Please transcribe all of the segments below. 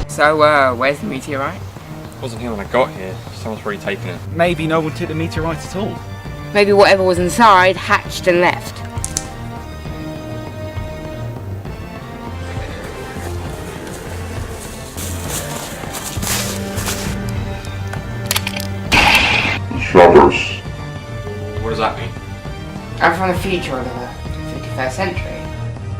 So, where's the meteorite? It wasn't here when I got here. Someone's probably taken it. Maybe no one took the meteorite at all. Maybe whatever was inside hatched and left. Shadows. What does that mean? I'm from the future of the 51st century.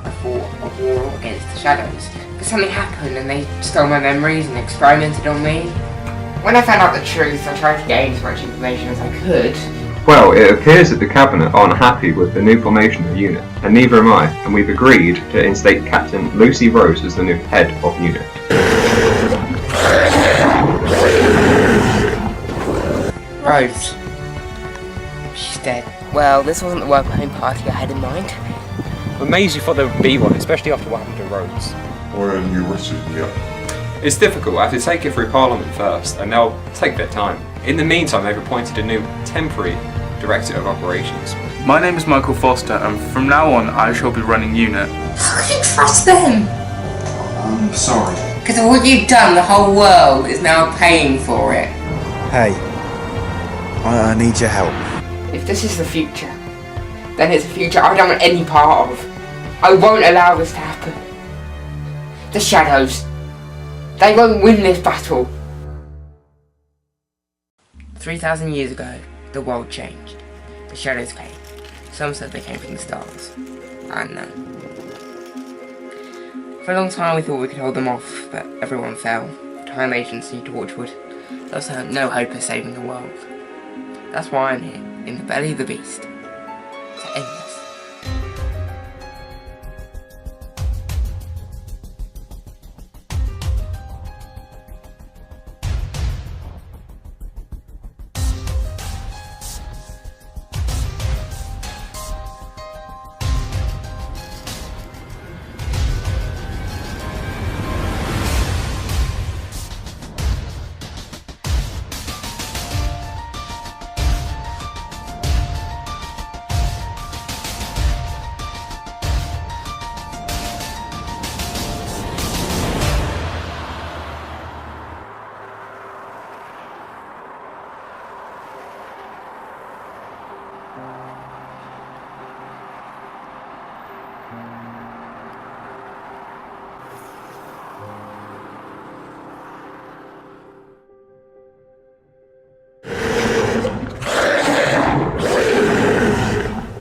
I fought a war against the shadows. But something happened and they stole my memories and experimented on me. When I found out the truth, I tried to gain as much information as I could. Well, it appears that the Cabinet aren't happy with the new formation of U.N.I.T, and neither am I, and we've agreed to instate Captain Lucy Rose as the new head of U.N.I.T. Rose. She's dead. Well, this wasn't the work home party I had in mind. I'm amazed you thought there would be one, especially after what happened to Rose. Or a new written, yeah. It's difficult. I have to take it through Parliament first, and they'll take their time. In the meantime, they've appointed a new temporary Director of Operations. My name is Michael Foster, and from now on I shall be running U.N.I.T. How could you trust them? I'm sorry. Because of what you've done, the whole world is now paying for it. Hey, I need your help. If this is the future, then it's a future I don't want any part of. I won't allow this to happen. The shadows. They won't win this battle. 3,000 years ago, the world changed. The shadows came. Some said they came from the stars. I don't know. For a long time we thought we could hold them off, but everyone fell. Time Agency, Torchwood. There was no hope of saving the world. That's why I'm here, in the belly of the beast. To end this.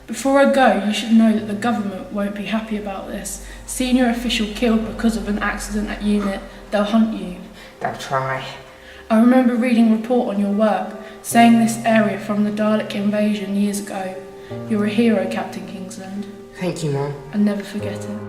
Before I go, you should know that the government won't be happy about this. Senior official killed because of an accident at U.N.I.T. They'll hunt you. They'll try. I remember reading a report on your work, saying this area from the Dalek invasion years ago. You're a hero, Captain Kingsland. Thank you, Mum. I'll never forget it.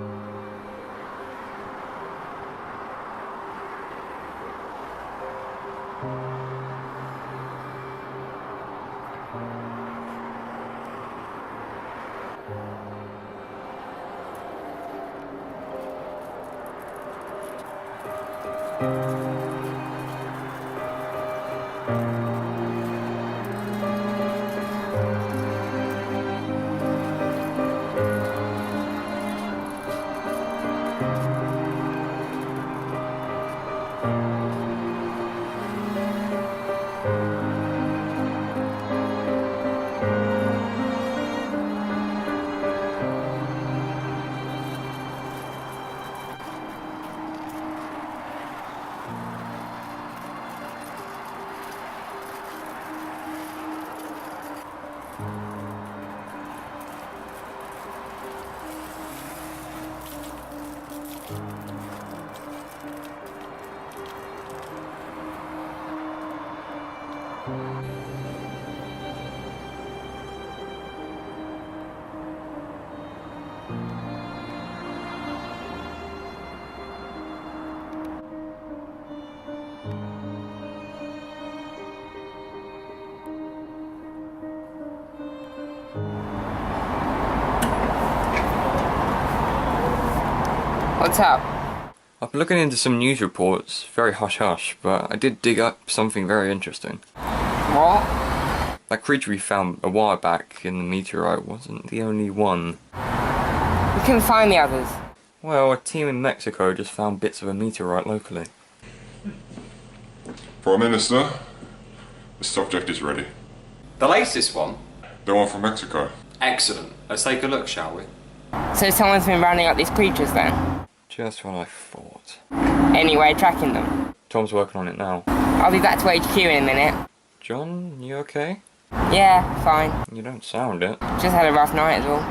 What's up? I've been looking into some news reports, very hush-hush, but I did dig up something very interesting. What? That creature we found a while back in the meteorite wasn't the only one. We couldn't find the others. Well, a team in Mexico just found bits of a meteorite locally. Prime Minister, the subject is ready. The latest one? The one from Mexico. Excellent. Let's take a look, shall we? So someone's been rounding up these creatures then? Just what I thought. Anyway, tracking them. Tom's working on it now. I'll be back to HQ in a minute. John, you okay? Yeah, fine. You don't sound it. Just had a rough night as well.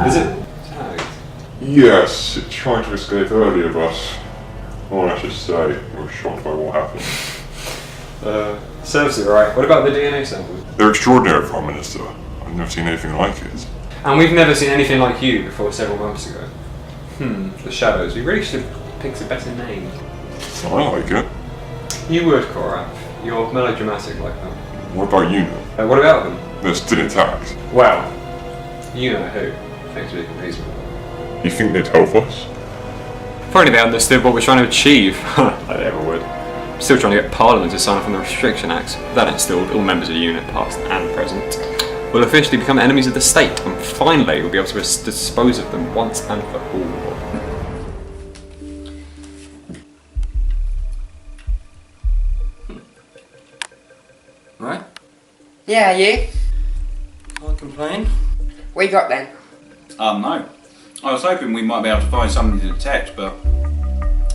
Is it tagged? Yes, it tried to escape earlier, but all I should say, we were shocked by what happened. Serves it right. What about the DNA samples? They're extraordinary, Prime Minister. I've never seen anything like it. And we've never seen anything like you before several months ago. The shadows. We really should have picked a better name. I like it. You would, Korath. You're melodramatic like that. What about U.N.I.T? What about them? They're still intact. Well, you know who. Thanks for being reasonable. You think they'd help us? If only they understood what we're trying to achieve. I never would. Still trying to get Parliament to sign off on the Restriction Acts. That instilled all members of the unit, past and present, will officially become enemies of the state, and finally we'll be able to dispose of them once and for all. Right? Yeah, you? Can't complain. What you got then? No. I was hoping we might be able to find something to detect, but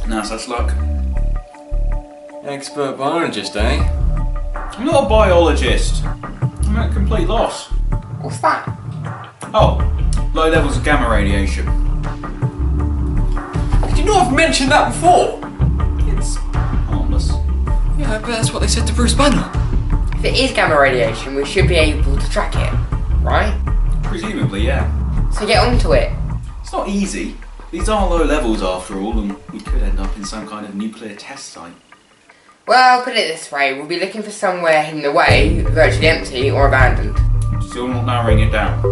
no such luck. Expert biologist, eh? I'm not a biologist. I'm at a complete loss. What's that? Oh, low levels of gamma radiation. Did you not have mentioned that before? It's harmless. Yeah, but that's what they said to Bruce Banner. If it is gamma radiation, we should be able to track it, right? Presumably, yeah. So get onto it. It's not easy. These are low levels after all, and we could end up in some kind of nuclear test site. Well, put it this way, we'll be looking for somewhere hidden away, virtually empty or abandoned. Still not narrowing it down.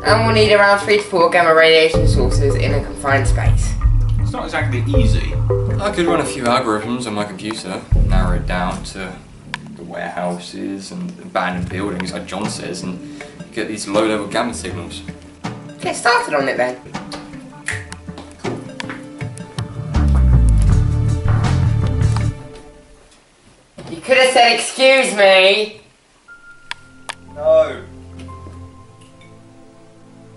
And we'll need around 3 to 4 gamma radiation sources in a confined space. It's not exactly easy. I could run a few algorithms on my computer, narrow it down to the warehouses and abandoned buildings, like John says, and get these low-level gamma signals. Get started on it then. You could have said, excuse me. No.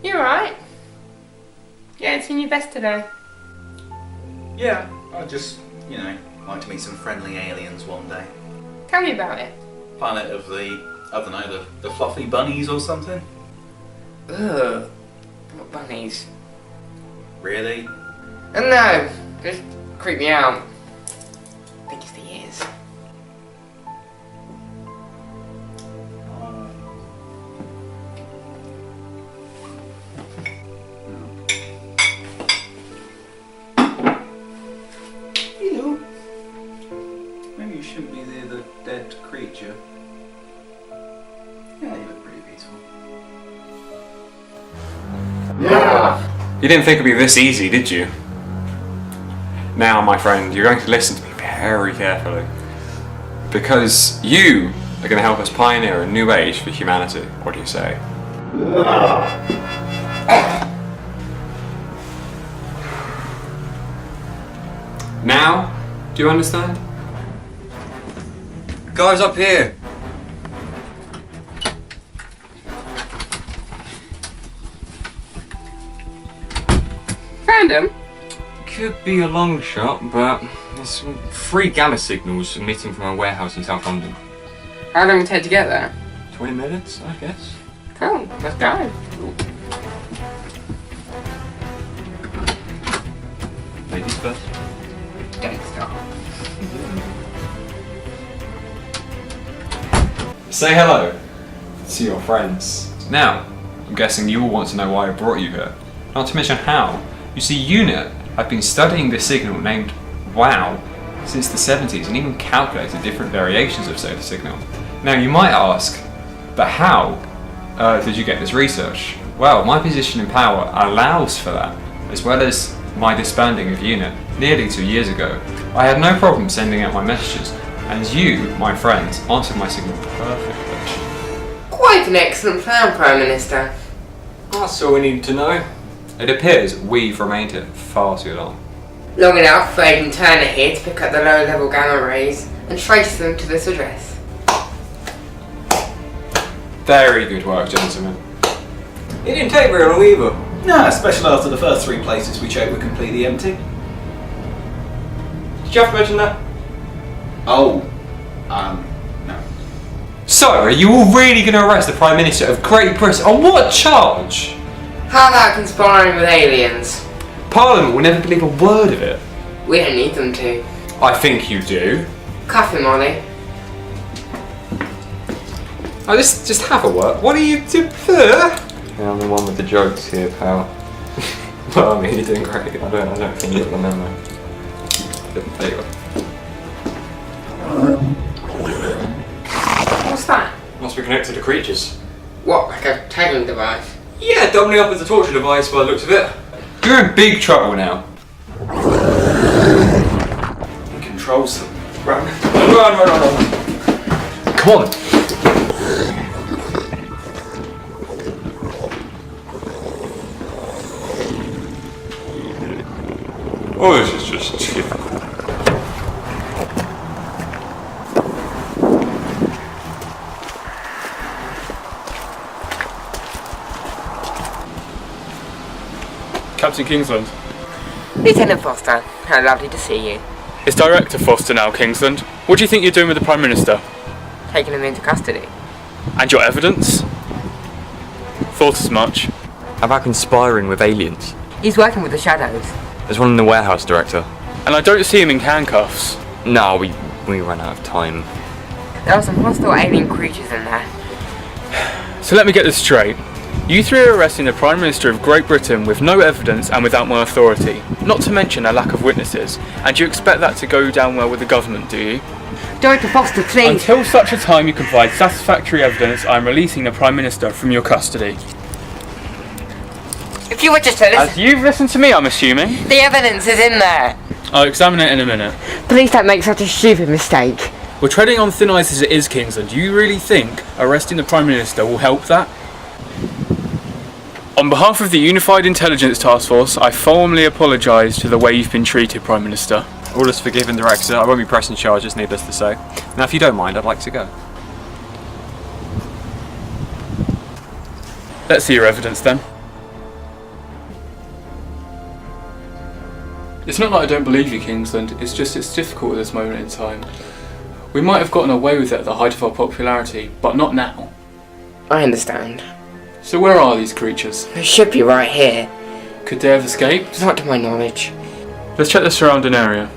You alright? You haven't seen your best today. Yeah, I just, like to meet some friendly aliens one day. Tell me about it. Planet of the, I don't know, the fluffy bunnies or something? Ugh. What bunnies? Really? No, just creep me out. I think it's the ears. Hello. Maybe you shouldn't be near the dead creature. Yeah, you look pretty peaceful. You didn't think it'd be this easy, did you? Now, my friend, you're going to listen to me very carefully. Because you are going to help us pioneer a new age for humanity. What do you say? Now, do you understand? Guys up here! Found him? Could be a long shot, but there's some free gamma signals emitting from a warehouse in South London. How long will it take to get there? 20 minutes, I guess. Cool, let's go. Ladies first. Don't stop. Say hello to your friends. Now, I'm guessing you all want to know why I brought you here. Not to mention how. You see, U.N.I.T have been studying this signal named WOW since the 70s and even calculated different variations of solar signal. Now you might ask, but how did you get this research? Well, my position in power allows for that, as well as my disbanding of UNIT nearly 2 years ago. I had no problem sending out my messages, and you, my friends, answered my signal perfectly. Quite an excellent plan, Prime Minister. That's all we needed to know. It appears we've remained here far too long. Long enough for Aidan Turner here to pick up the low-level gamma rays and trace them to this address. Very good work, gentlemen. It didn't take very long either. Nah, especially after the first 3 places we checked were completely empty. Did you have to mention that? Oh, no. So, are you all really going to arrest the Prime Minister of Great Britain? On what charge? How about conspiring with aliens? Parliament will never believe a word of it. We don't need them to. I think you do. Cuff him, Ollie. Oh, just have a word. What are you doing there? Yeah, I'm the one with the jokes here, pal. Well, I mean, you're doing great. I don't think you got the memo. There you go. What's that? Must be connected to creatures. What, like a tagging device? Yeah, doubling up as a torture device by the looks of it. You're in big trouble now. He controls them. Run. Come on. Oh, this is just typical. Captain Kingsland. Lieutenant Foster, how lovely to see you. It's Director Foster now, Kingsland. What do you think you're doing with the Prime Minister? Taking him into custody. And your evidence? Thought as much. How about conspiring with aliens? He's working with the shadows. There's one in the warehouse, Director. And I don't see him in handcuffs. No, we ran out of time. There are some hostile alien creatures in there. So let me get this straight. You 3 are arresting the Prime Minister of Great Britain with no evidence and without my authority, not to mention a lack of witnesses, and you expect that to go down well with the government, do you? Director Foster, please. Until such a time you can provide satisfactory evidence, I am releasing the Prime Minister from your custody. If you were just to listen. As you've listened to me, I'm assuming. The evidence is in there. I'll examine it in a minute. Please don't make such a stupid mistake. We're treading on thin ice as it is, Kingsland. Do you really think arresting the Prime Minister will help that? On behalf of the Unified Intelligence Task Force, I formally apologise to the way you've been treated, Prime Minister. All is forgiven, Director. I won't be pressing charges, needless to say. Now, if you don't mind, I'd like to go. Let's see your evidence then. It's not that I don't believe you, Kingsland. It's just it's difficult at this moment in time. We might have gotten away with it at the height of our popularity, but not now. I understand. So where are these creatures? They should be right here. Could they have escaped? Not to my knowledge. Let's check the surrounding area.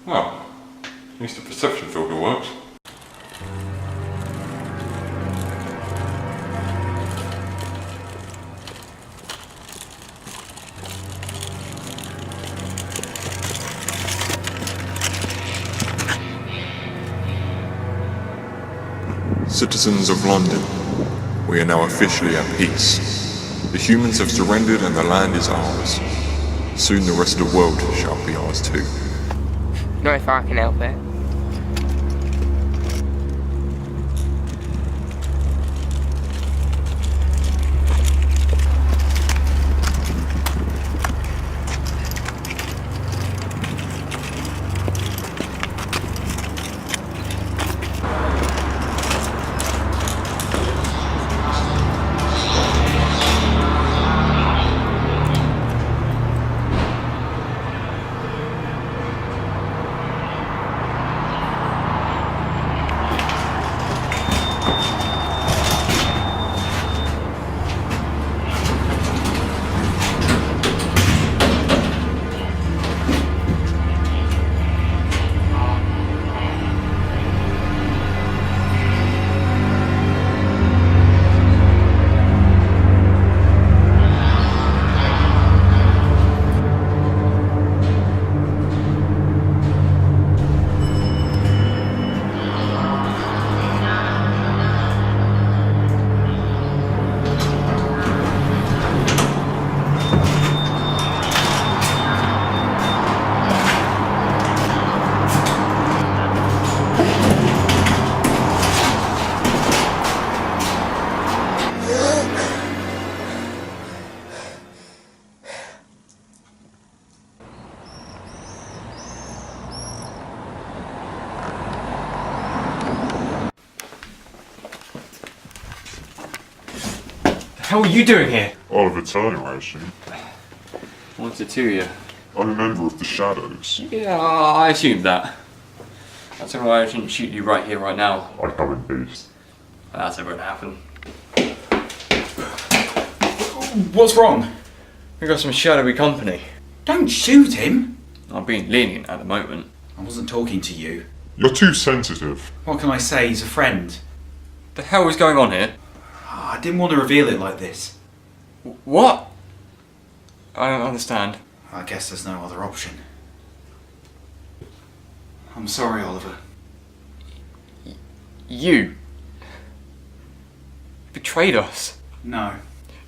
Well, at least the perception filter works. Citizens of London, we are now officially at peace. The humans have surrendered and the land is ours. Soon the rest of the world shall be ours too. Not if I can help it. hell are you doing here? Oliver Turner, I assume. What's it to you? I'm a member of the Shadows. Yeah, I assumed that. That's why I shouldn't shoot you right here, right now. I come in peace. That's never gonna happen. What's wrong? We got some shadowy company. Don't shoot him! I'm being lenient at the moment. I wasn't talking to you. You're too sensitive. What can I say? He's a friend. The hell is going on here? I didn't want to reveal it like this. What? I don't understand. I guess there's no other option. I'm sorry, Oliver. You betrayed us. No.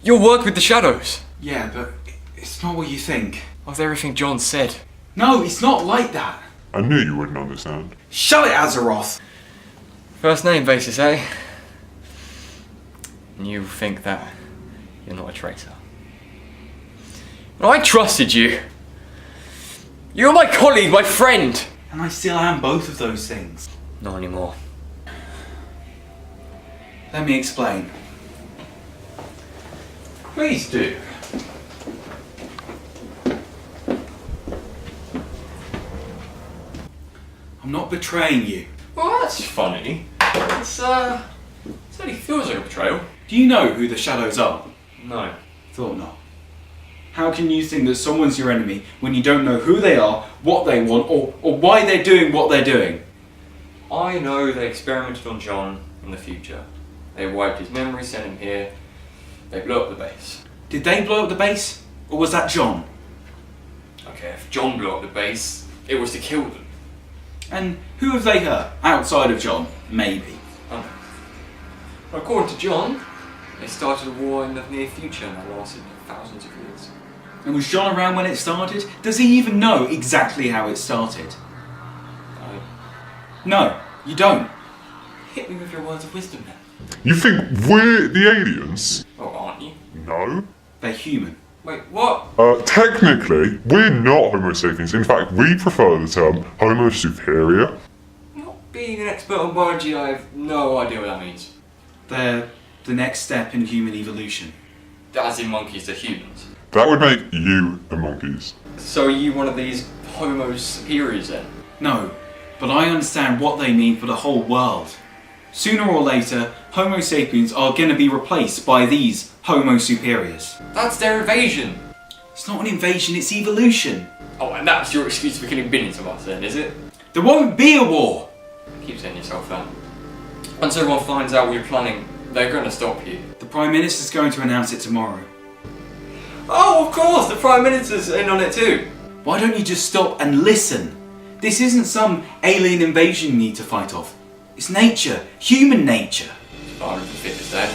Your work with the shadows. Yeah, but it's not what you think. Of everything John said. No, it's not like that. I knew you wouldn't understand. Shut it, Azeroth! First name basis, eh? And you think that you're not a traitor. But I trusted you. You're my colleague, my friend. And I still am both of those things. Not anymore. Let me explain. Please do. I'm not betraying you. Well, that's funny. It only feels like a betrayal. Do you know who the Shadows are? No. Thought not. How can you think that someone's your enemy when you don't know who they are, what they want, or why they're doing what they're doing? I know they experimented on John in the future. They wiped his memory, sent him here. They blew up the base. Did they blow up the base? Or was that John? Okay, if John blew up the base, it was to kill them. And who have they hurt? Outside of John, maybe. Well, according to John, they started a war in the near future and that lasted thousands of years. And was John around when it started? Does he even know exactly how it started? No, you don't. Hit me with your words of wisdom then. You think we're the aliens? Oh, aren't you? No. They're human. Wait, what? Technically, we're not Homo sapiens. In fact, we prefer the term Homo superior. Not being an expert on biology, I have no idea what that means. They're the next step in human evolution. As in monkeys to humans. That would make you a monkeys. So are you one of these Homo superiors then? No, but I understand what they mean for the whole world. Sooner or later, Homo sapiens are going to be replaced by these Homo superiors. That's their invasion! It's not an invasion, it's evolution. Oh, and that's your excuse for killing billions of us then, is it? There won't be a war! Keep saying yourself that. Once everyone finds out what you're planning, they're going to stop you. The Prime Minister's going to announce it tomorrow. Oh, of course! The Prime Minister's in on it too! Why don't you just stop and listen? This isn't some alien invasion you need to fight off. It's nature, human nature. Survival of the fittest, eh?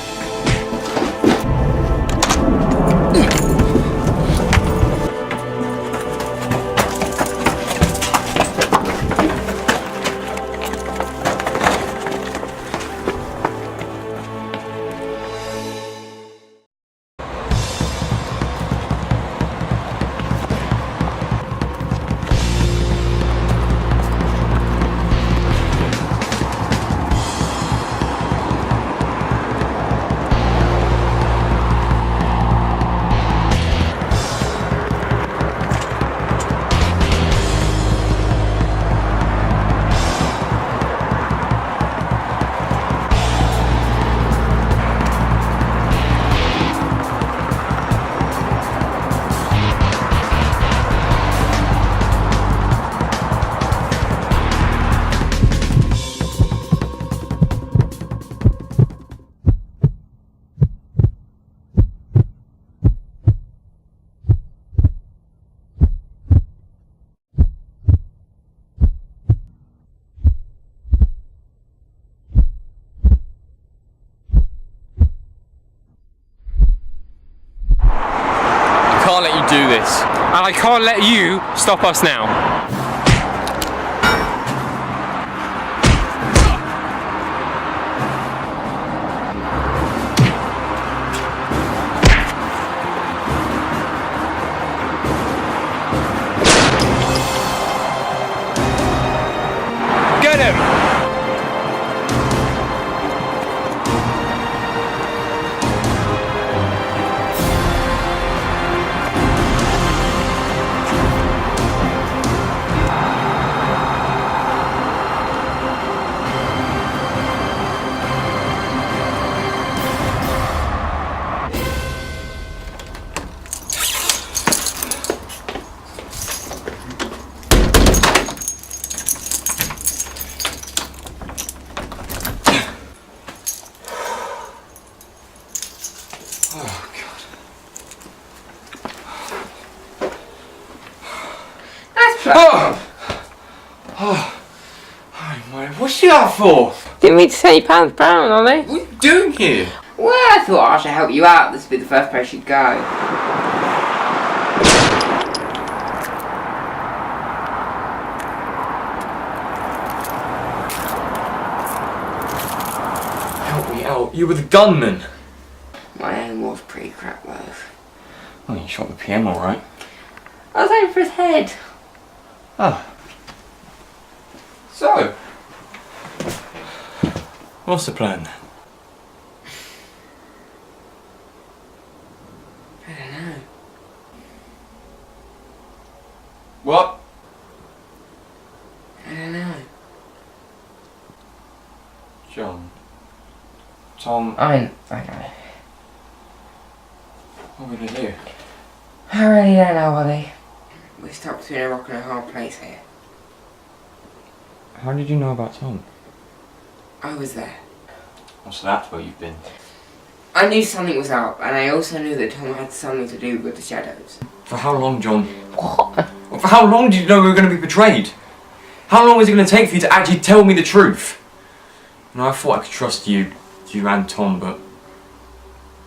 I can't let you do this, and I can't let you stop us now. Get him! do that for? Didn't mean to say your pants brown, Ollie. What are you doing here? Well, I thought I should help you out. This would be the first place you'd go. Help me out. You were the gunman. My aim was pretty crap, though. Oh, you shot the PM alright. I was aiming for his head. Oh. So, what's the plan then? I don't know. What? I don't know. John. Tom. I know. What are we gonna do? I really don't know, Ollie. We're stuck between a rock and a hard place here. How did you know about Tom? I was there. Oh, so that's where you've been. I knew something was up, and I also knew that Tom had something to do with the shadows. For how long, John? What? Well, for how long did you know we were going to be betrayed? How long was it going to take for you to actually tell me the truth? And I thought I could trust you and Tom, but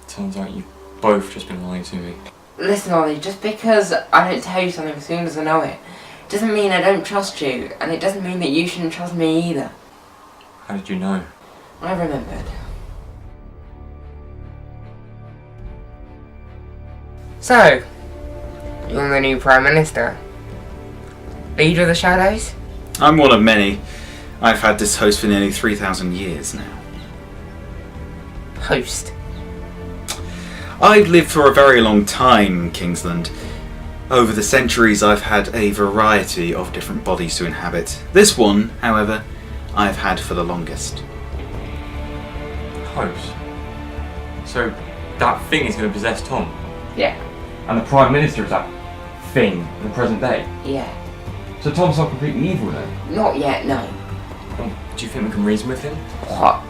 turns out you've both just been lying to me. Listen, Ollie, just because I don't tell you something as soon as I know it, doesn't mean I don't trust you, and it doesn't mean that you shouldn't trust me either. How did you know? I remembered. So, you're the new Prime Minister? Leader of the Shadows? I'm one of many. I've had this host for nearly 3,000 years now. Host? I've lived for a very long time, Kingsland. Over the centuries I've had a variety of different bodies to inhabit. This one, however, I've had for the longest. Host? So that thing is going to possess Tom? Yeah. And the Prime Minister is that thing in the present day? Yeah. So Tom's not completely evil then? Not yet, no. Well, do you think we can reason with him? What?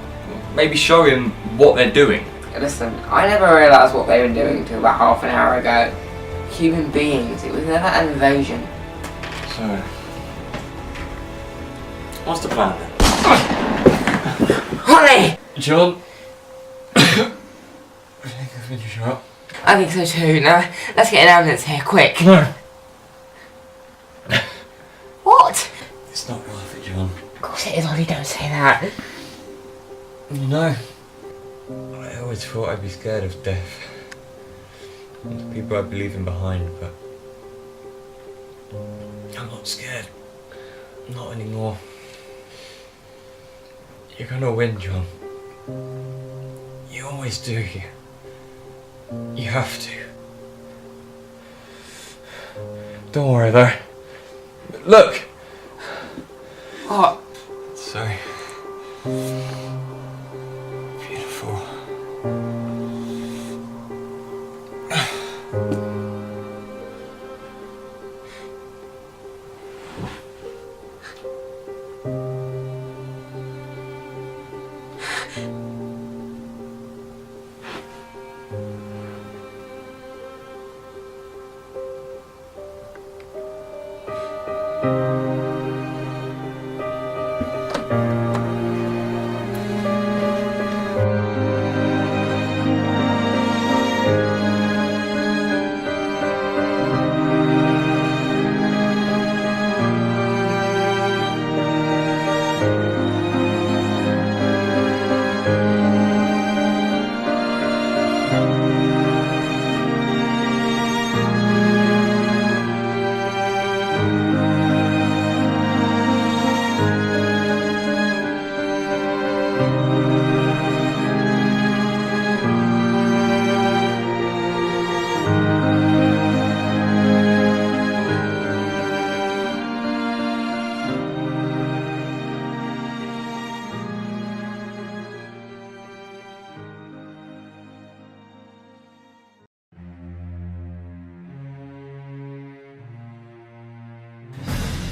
Maybe show him what they're doing. Listen, I never realised what they were doing until about half an hour ago. Human beings, it was never an invasion. So, what's the plan then? Holly! John? I think I've been shot. I think so too. Now, let's get an ambulance here, quick. No. What? It's not worth it, John. Of course it is, Ollie, don't say that. You know, I always thought I'd be scared of death. And the people I'd be leaving behind, but I'm not scared. Not anymore. You're gonna win, John. You always do. You have to. Don't worry though. Look! What? So beautiful.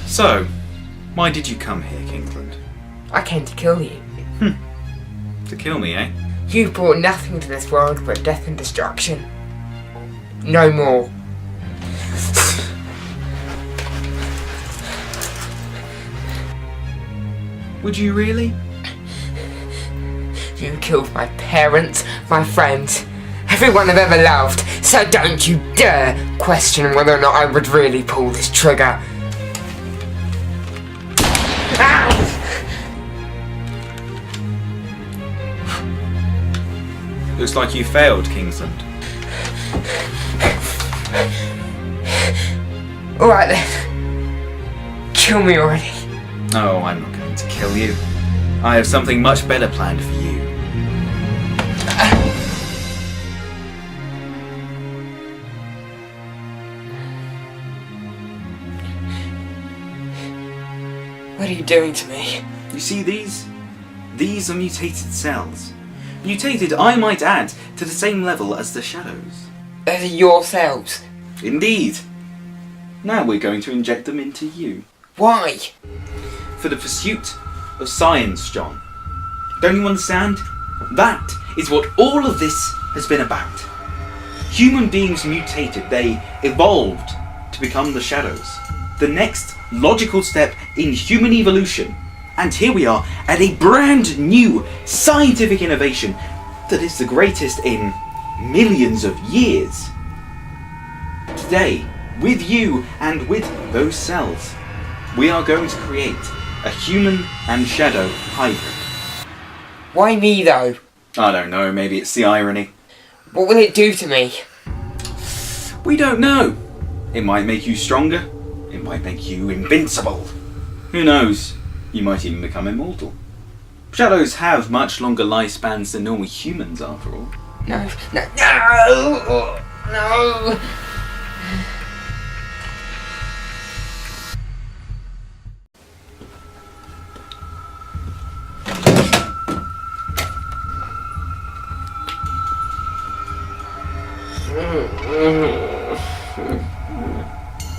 So, why did you come here, Kingsland? I came to kill you. To kill me, eh? You brought nothing to this world but death and destruction. No more. Would you really? You killed my parents, my friends, everyone I've ever loved, so don't you dare question whether or not I would really pull this trigger. Ah! Looks like you failed, Kingsland. Alright then. Kill me already. Oh, I'm not going to kill you. I have something much better planned for you. What are you doing to me? You see these? These are mutated cells. Mutated, I might add, to the same level as the shadows. Those are your cells. Indeed. Now we're going to inject them into you. Why? For the pursuit of science, John. Don't you understand? That is what all of this has been about. Human beings mutated, they evolved to become the shadows. The next logical step in human evolution. And here we are at a brand new scientific innovation that is the greatest in millions of years. Today, with you and with those cells, we are going to create a human and shadow hybrid. Why me though? I don't know, maybe it's the irony. What will it do to me? We don't know. It might make you stronger. It might make you invincible. Who knows? You might even become immortal. Shadows have much longer lifespans than normal humans, after all. No. No.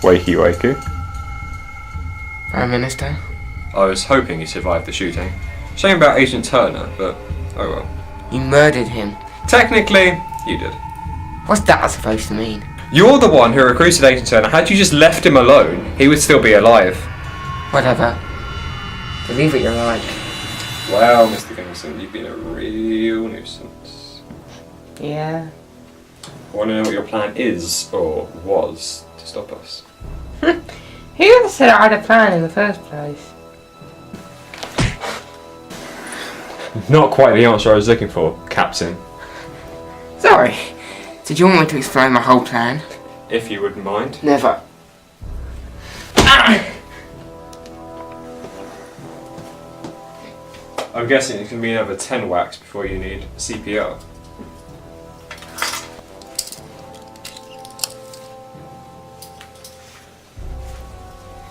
Wakey wakey. Prime Minister? I was hoping you survived the shooting. Shame about Agent Turner, but oh well. You murdered him. Technically, you did. What's that supposed to mean? You're the one who recruited Agent Turner. Had you just left him alone, he would still be alive. Whatever. Believe what you're like. Wow, Mr. Kingsland, you've been a real nuisance. Yeah. I want to know what your plan is, or was, to stop us. Who ever said I had a plan in the first place? Not quite the answer I was looking for, Captain. Sorry. Did you want me to explain my whole plan? If you wouldn't mind. Never. I'm guessing it's going to be another 10 whacks before you need CPR.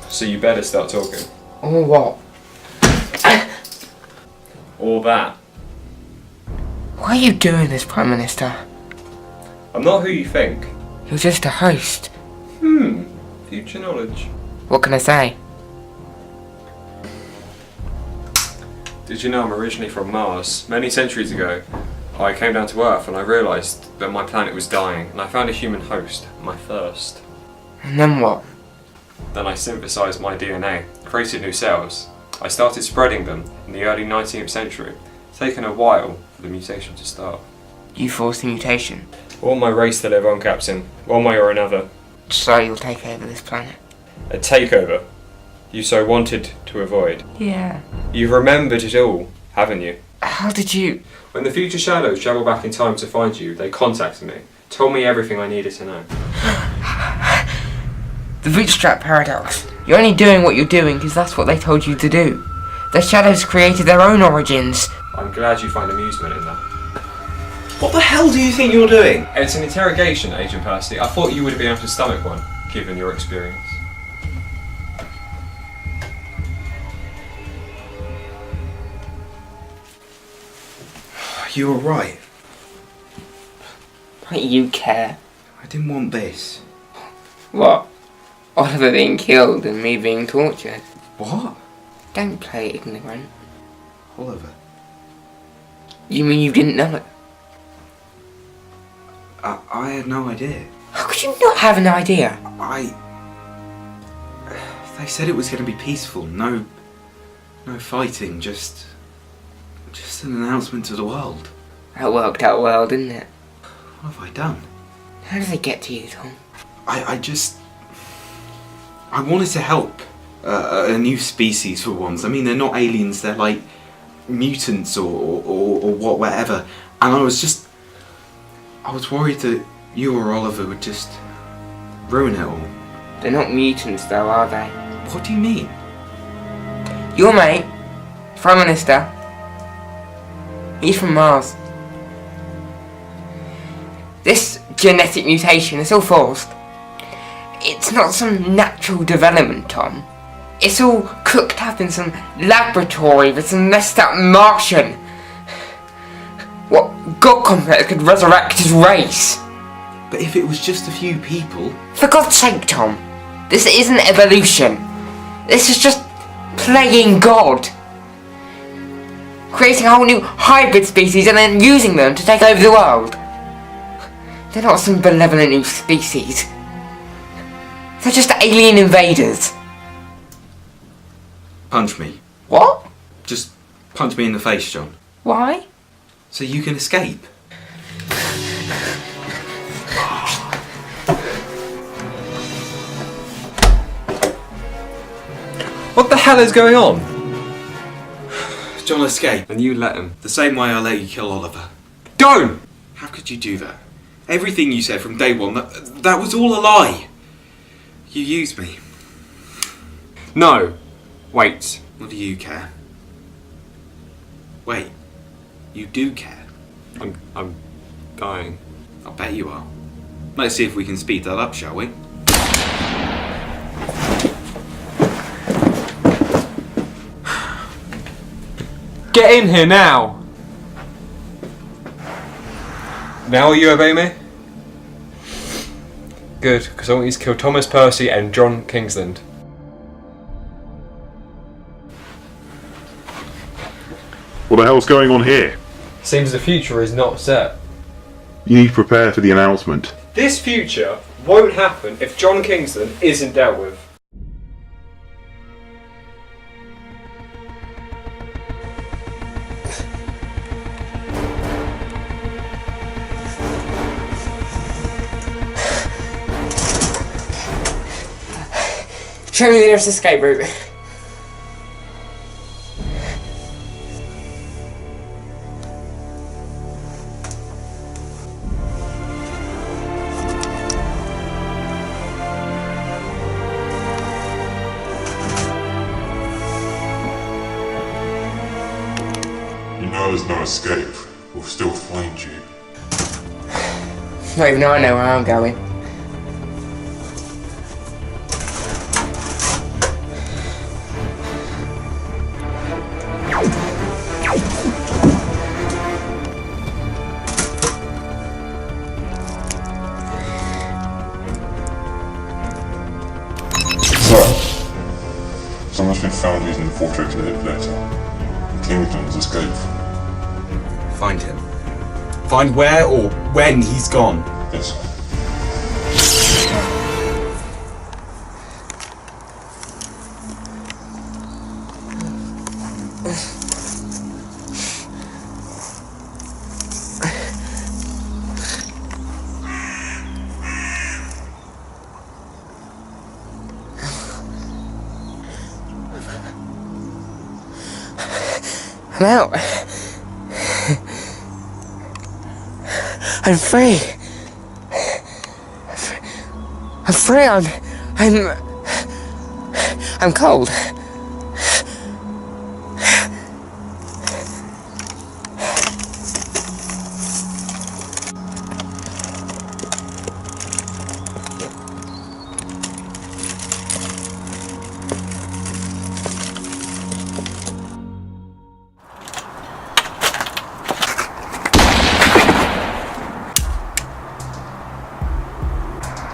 So you better start talking. Or what? Or that. Why are you doing this, Prime Minister? I'm not who you think. You're just a host. Future knowledge. What can I say? Did you know I'm originally from Mars? Many centuries ago, I came down to Earth and I realised that my planet was dying, and I found a human host, my first. And then what? Then I synthesised my DNA, created new cells. I started spreading them in the early 19th century. It's taken a while for the mutation to start. You forced the mutation. I want my race to live on, Captain, one way or another. So you'll take over this planet? A takeover you so wanted to avoid. Yeah. You've remembered it all, haven't you? How did you... When the future shadows travel back in time to find you, they contacted me, told me everything I needed to know. The bootstrap paradox. You're only doing what you're doing because that's what they told you to do. The shadows created their own origins. I'm glad you find amusement in that. What the hell do you think you're doing? It's an interrogation, Agent Percy. I thought you would have been able to stomach one, given your experience. You were right. Why do you care? I didn't want this. What? Oliver being killed and me being tortured. What? Don't play ignorant. Oliver. You mean you didn't know it? I had no idea. How could you not have an idea? They said it was going to be peaceful. No No fighting, just an announcement to the world. That worked out well, didn't it? What have I done? How did they get to you, Tom? I wanted to help a new species for once. I mean, they're not aliens, they're like mutants or whatever. And I was worried that you or Oliver would just ruin it all. They're not mutants though, are they? What do you mean? Your mate, Prime Minister, he's from Mars. This genetic mutation is all forced. It's not some natural development, Tom. It's all cooked up in some laboratory with some messed up Martian. What God complex could resurrect his race? But if it was just a few people... For God's sake, Tom. This isn't evolution. This is just playing God. Creating a whole new hybrid species and then using them to take over the world. They're not some benevolent new species. They're just alien invaders. Punch me. What? Just punch me in the face, John. Why? So you can escape. What the hell is going on? John escaped. And you let him. The same way I let you kill Oliver. Don't! How could you do that? Everything you said from day one, that was all a lie. You used me. No. Wait. What do you care? Wait. You do care? I'm dying. I'll bet you are. Let's see if we can speed that up, shall we? Get in here now! Now will you obey me? Good, because I want you to kill Thomas Percy and John Kingsland. What the hell's going on here? Seems the future is not set. You need to prepare for the announcement. This future won't happen if John Kingsland isn't dealt with. Show me the nearest escape route. You know there's no escape. We'll still find you. Not even I know where I'm going. Someone's been found using the Vortex manipulator. Kingsland's escaped. Find him. Find where or when he's gone. Yes. I'm out. I'm free. I'm free. I'm cold.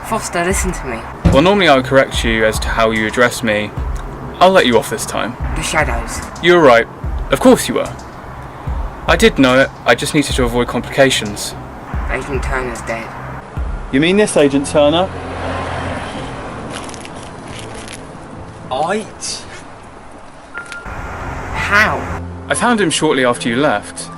Foster, listen to me. Well, normally I would correct you as to how you address me. I'll let you off this time. The shadows. You were right. Of course you were. I did know it. I just needed to avoid complications. Agent Turner's dead. You mean this Agent Turner? How? I found him shortly after you left.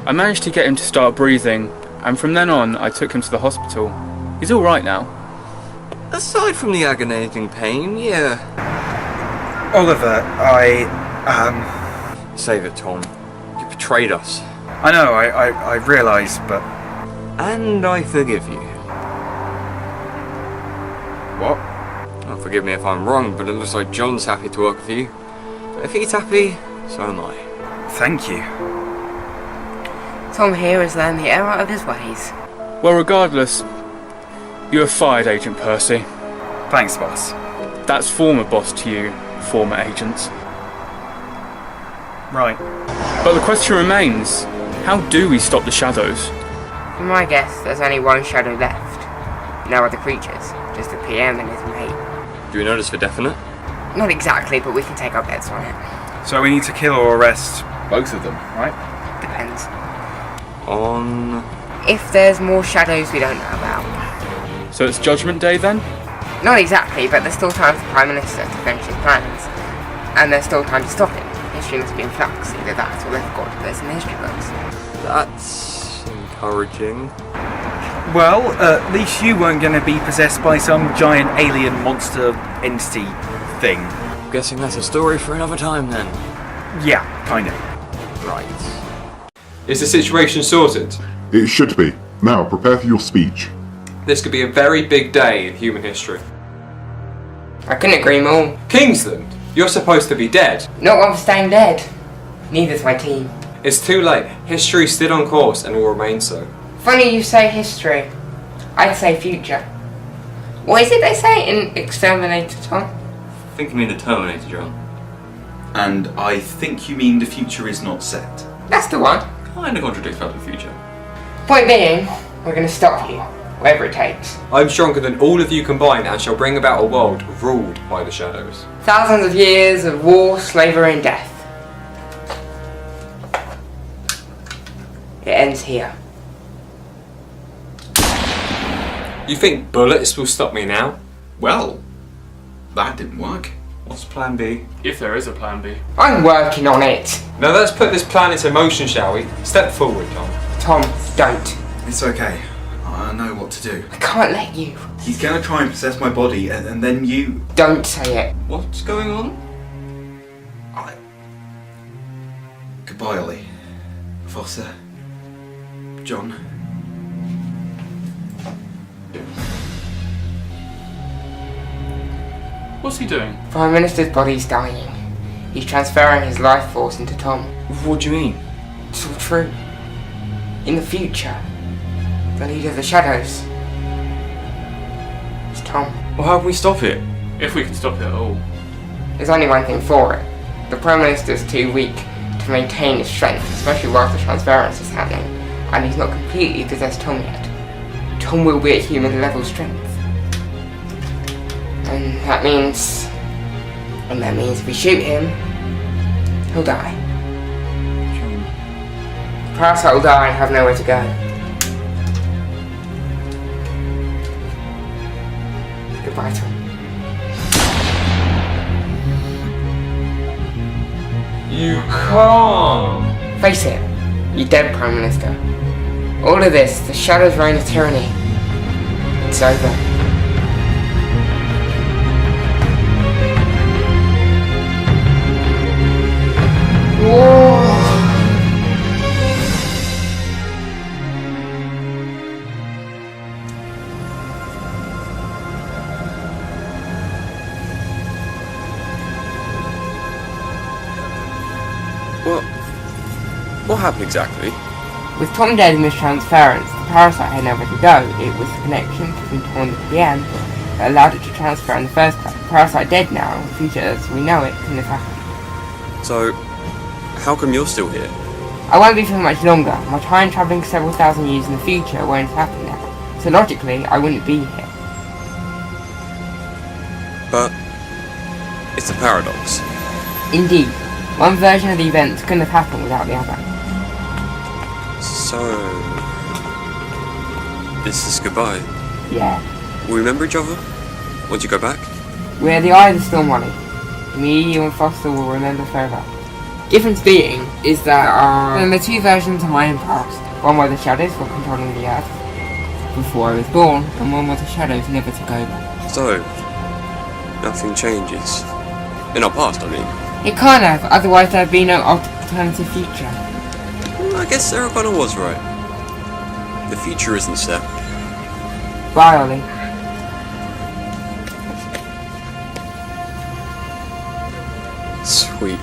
I managed to get him to start breathing, and from then on I took him to the hospital. He's alright now. Aside from the agonizing pain, yeah. Oliver, Save it, Tom. You betrayed us. I know, I realise, but... And I forgive you. What? Well, forgive me if I'm wrong, but it looks like John's happy to work with you. But if he's happy, so am I. Thank you. Tom here has learned the error of his ways. Well, regardless, you are fired, Agent Percy. Thanks, boss. That's former boss to you, former agents. Right. But the question remains, how do we stop the shadows? From my guess, there's only one shadow left. No other creatures, just the PM and his mate. Do we know this for definite? Not exactly, but we can take our bets on it. So we need to kill or arrest both of them, right? Depends. On... If there's more shadows we don't know about. So it's Judgment Day then? Not exactly, but there's still time for the Prime Minister to finish his plans. And there's still time to stop him. History must be in flux, either that or they've got this in the history books. That's encouraging. Well, at least you weren't going to be possessed by some giant alien monster entity thing. Guessing that's a story for another time then. Yeah, kinda. Right. Is the situation sorted? It should be. Now, prepare for your speech. This could be a very big day in human history. I couldn't agree more. Kingsland, you're supposed to be dead. Not one for staying dead. Neither's my team. It's too late. History's still on course and will remain so. Funny you say history. I'd say future. What is it they say in Exterminator, Tom? I think you mean the Terminator, John. And I think you mean the future is not set. That's the one. Kinda contradicts about the future. Point being, we're going to stop you, whatever it takes. I'm stronger than all of you combined and shall bring about a world ruled by the shadows. Thousands of years of war, slavery and death. It ends here. You think bullets will stop me now? Well, that didn't work. What's plan B? If there is a plan B. I'm working on it. Now let's put this plan into motion, shall we? Step forward, Tom. Tom, don't. It's okay. I know what to do. I can't let you. He's gonna try and possess my body, and then you... Don't say it. What's going on? Goodbye, Ollie. Foster. John. What's he doing? Prime Minister's body's dying. He's transferring his life force into Tom. What do you mean? It's all true. In the future, the leader of the shadows is Tom. Well, how can we stop it? If we can stop it at all. There's only one thing for it. The Prime Minister's too weak to maintain his strength, especially whilst the transference is happening, and he's not completely possessed Tom yet. Tom will be at human level strength. And that means if we shoot him, he'll die. The parasite will die and have nowhere to go. Goodbye, Tom. You can't! Face it, you're dead, Prime Minister. All of this, the Shadow's reign of tyranny, it's over. What happened exactly? With Tom dead in this transference, the parasite had nowhere to go. It was the connection between Tom and the PM that allowed it to transfer in the first place. The parasite dead now, the future as we know it couldn't have happened. So, How come you're still here? I won't be for much longer. My time travelling several thousand years in the future won't happen now. So logically, I wouldn't be here. But it's a paradox. Indeed. One version of the events couldn't have happened without the other. So this is goodbye. Yeah. Will we remember each other once you go back? We're the eye of the storm, Wally. Me, you and Foster will remember forever. Difference being is that there are two versions of my own past. One where the shadows were controlling the earth before I was born, and one where the shadows never took over. So nothing changes. In our past, I mean. It can't have, otherwise there'd be no alternative future. I guess Sarah Connor was right. The future isn't set. Bye, Ollie. Sweet.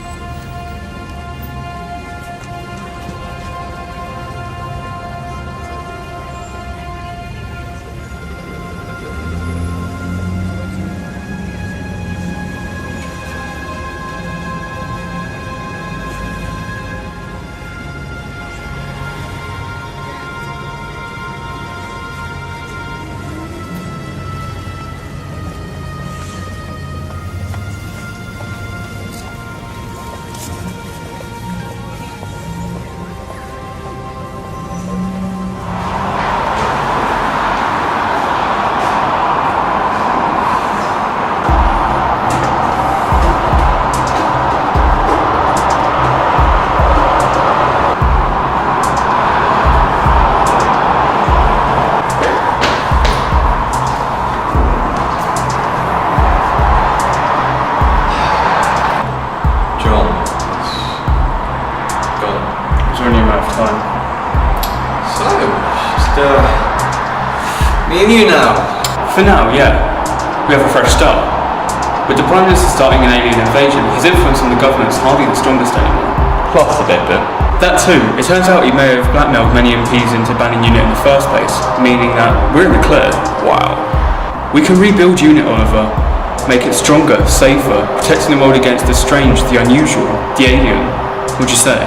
Me and you now. For now, yeah. We have a fresh start. With the Prime Minister starting an alien invasion, his influence on the government's hardly the strongest anymore. Plus a bit. That too. It turns out he may have blackmailed many MPs into banning UNIT in the first place, meaning that we're in the clear. Wow. We can rebuild UNIT, Oliver. Make it stronger, safer, protecting the world against the strange, the unusual, the alien. What'd you say?